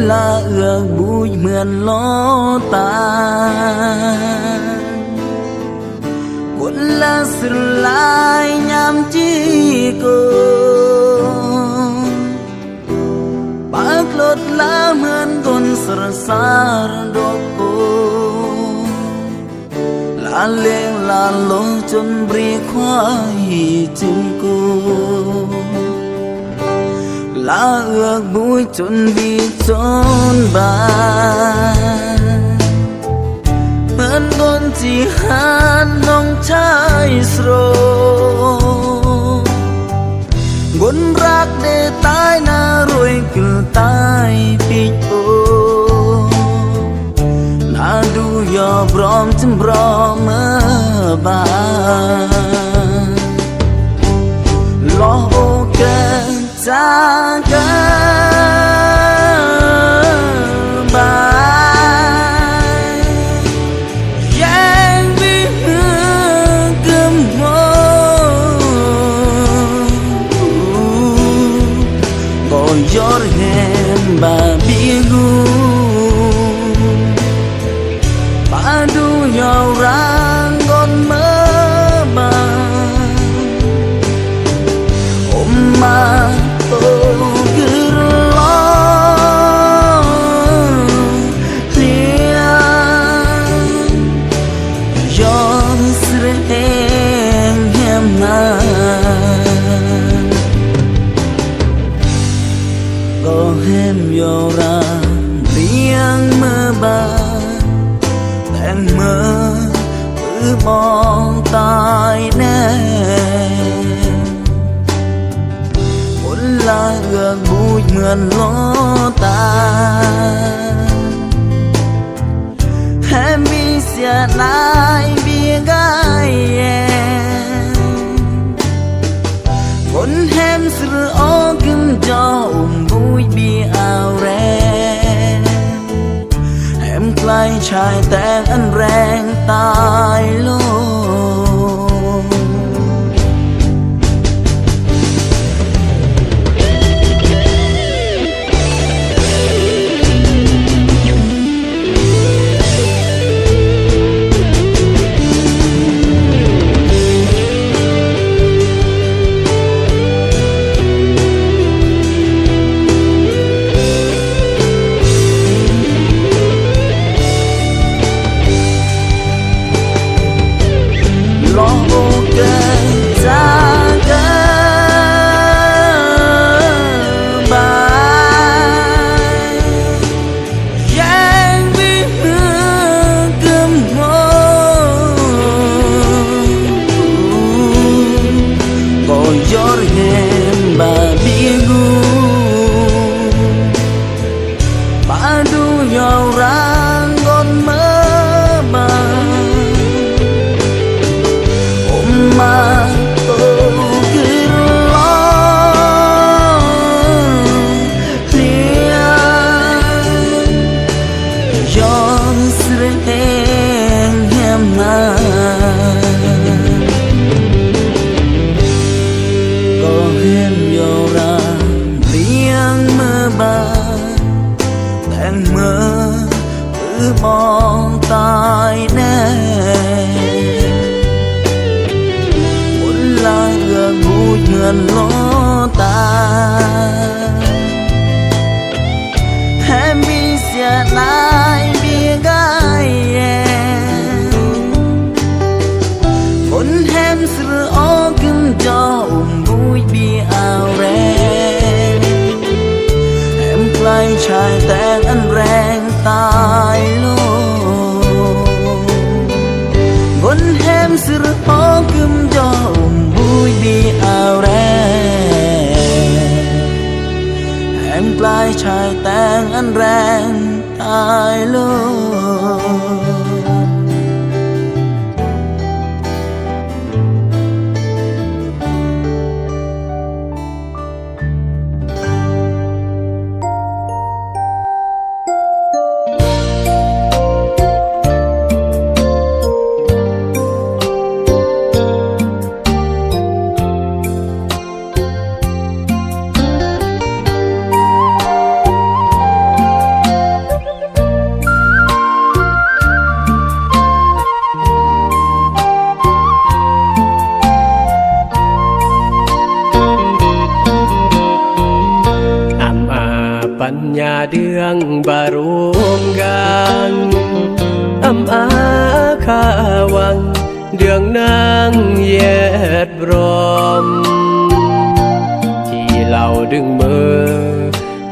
là ước vui mượn lo ta cuốn là sự lại nhằm chi cô bác lột lá mượn tuần sờ sar đô cô là lên là lô chân bri khoai chân cô là ước vui chuẩn bị chốn bàn mượn con chỉ hát nông trái sro buồn rác để tai na rồi cứ tai pico na du yo brom chim brom ba lo ke cha ke ba gió hem ba bigu ba du nhau rang con mơ ba ôm ma tôi cứ lo lia gió sre hem na có hem vô ra riêng mơ ba đèn mơ cứ mong tai nè muốn là ước vui mượn lo ta em bị xia lại bị gai muốn em sự ô kim cho vui bi ao re em cay traiแต่อันแรงตายโลมองตายแน่บุญลาเอื้อบูดเหมือนล้อตาแฮมมีเสียนายเบียกายคนแฮมสื่อออกกึมจอบุยบีเอาแรงแฮมใกล้ชายแต่อันแรงตายโลคนแฮมสื่อออกกึมจอบุยบีเอาแรงแฮมใกล้ชายแต่อันแรงตายโล ปัญญาเดืองบารวมกันอาข้าวังเดืองนางแยดบรอมที่เราดึงมือ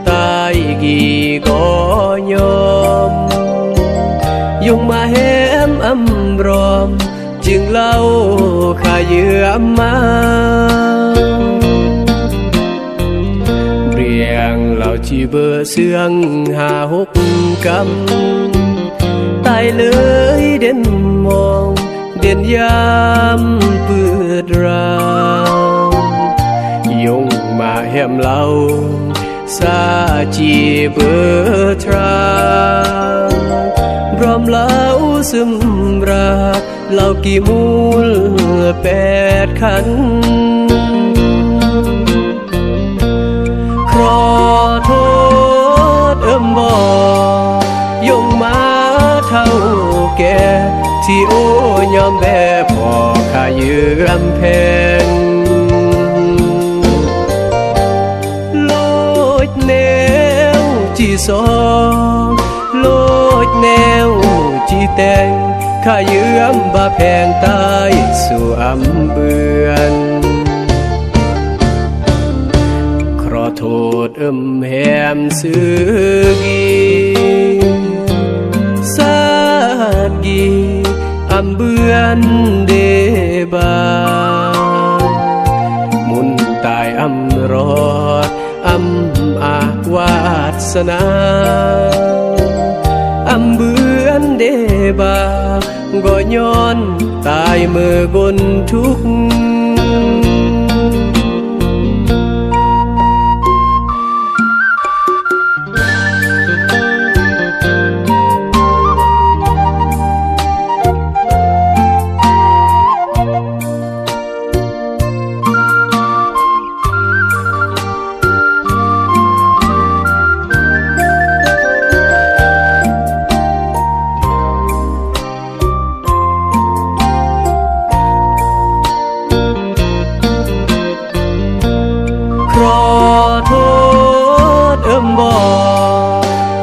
ตายกี่ก็ยอมยงมาแหมรอมจึงเล่าข้าเยือมาเรียงเราที่เบอเสื่อง5-6กำตายเลยเด่นมองเด่นยามเปิดรายงมาแหมเราซาจีเบอทราพร้อมเล่าซึมราเล่ากี่มูล8ขันขอโทษบ่ยงมาเท่าแก่ที่โอ้ยอมแพ้พอข้าเยือมแพงโลดแนวที่สองโลดแนวที่แต่งข้าเยือมบาแพงตายสู่เบือนขอโทษแหมซื้อกีสาดกีเบือนเดบามุนตายรอดอาวาสนาเบือนเดบาก็ย้อนตายเมื่อกนทุกขอโทษบ่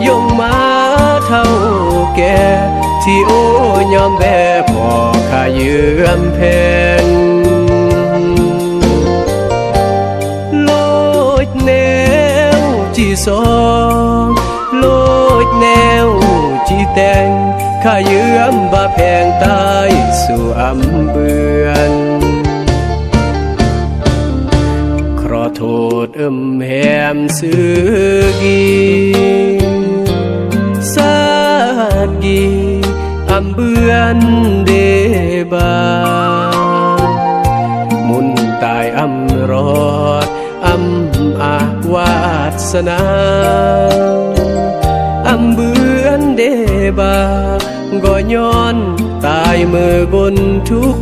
ยงมาเท่าแก่ที่โอ้ยอมแพ้พอข้าเยือมแพงโลดแนวที่สองโลดแนวที่แต่งข้าเยือมบาแพงตายสู่เบือนขอโทษแหมซื้อกีสาดกีเบือนเดบามุนตายรอดอาวาสนาเบือนเดบาก็ย้อนตายเมื่อกนทุก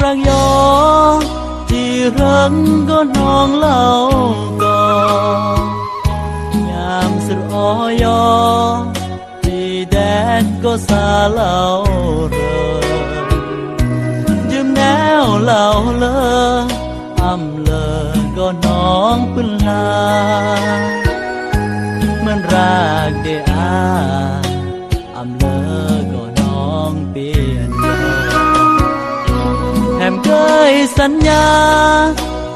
รักยอที่รักก็น้องเล่าก่อนยามสุดอ้อยอที่แดนก็สาเล่าเรื่องยืมแนวเล่าเลยเลยก็น้องปืนลาเหมือนรักเดอาเลยก็น้องเปลี่ยนแถมเคยสัญญา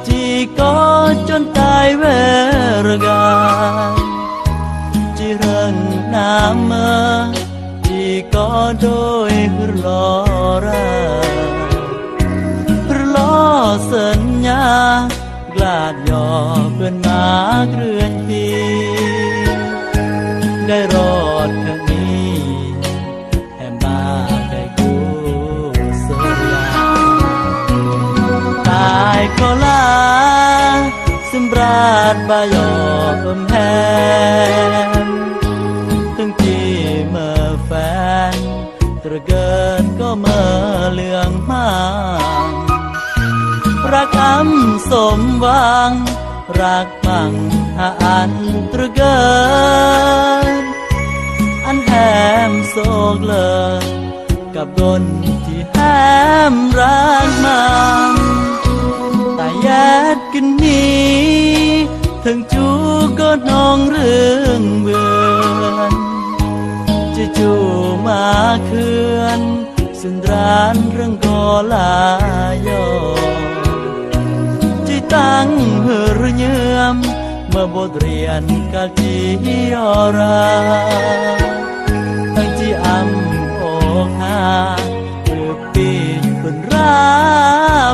ที่ก็จนตายเวรกายที่เริงน้ำเมื่อที่ก็โดยรอราสัญญากลาดยอเพื่อนมาเคลื่อนที่ได้รอดแค่นี้แถมมาได้กูสลาตายก็ลาซึมราดบายอมแฮมถึงจี ำสมหวังรักมังหาอันตรเกินอันแหมโศกเลยกับดนที่แหมรักมันแต่แยดกันนี้ถึงจูก็น้องเรื่องเบือนจะจูมาเคือนสุนรานเรื่องกอลายอที่ตั้งเหือเยื่อมเมื่อบทเรียนกาจียอราตั้งที่อำอกหาคือปีคนรั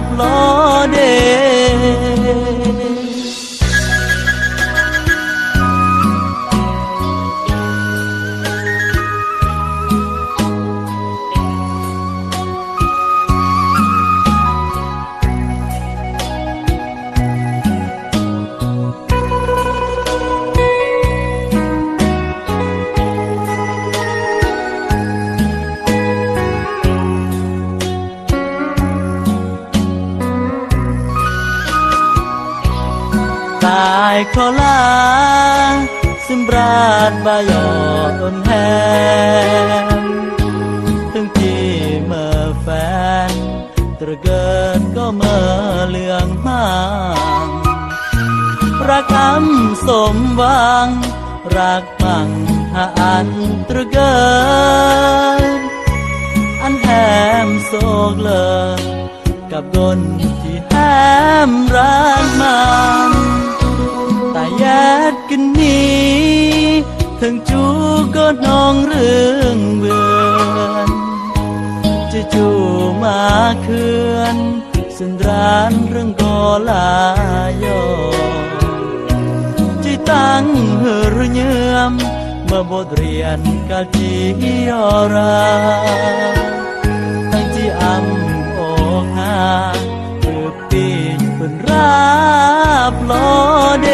บลอเดตายขอลาสิมราดบายอนแฮมถึงที่เมื่อแฟนตระเกิดก็เมื่อเลืองมางรักอำสมหวังรักมังหาอันตระเกิดอันแหมโศกเลยกับดนที่แหมรักมันแต่แยดกันนี้ถึงจูก็น้องเรื่องเบือนจะจูมาเคือนสุนรานเรื่องกอลายอที่ตั้งเหือเยื่อมเมื่อบทเรียนกาจียอราตั้งที่อำอกหาคือปีคนรับลอเด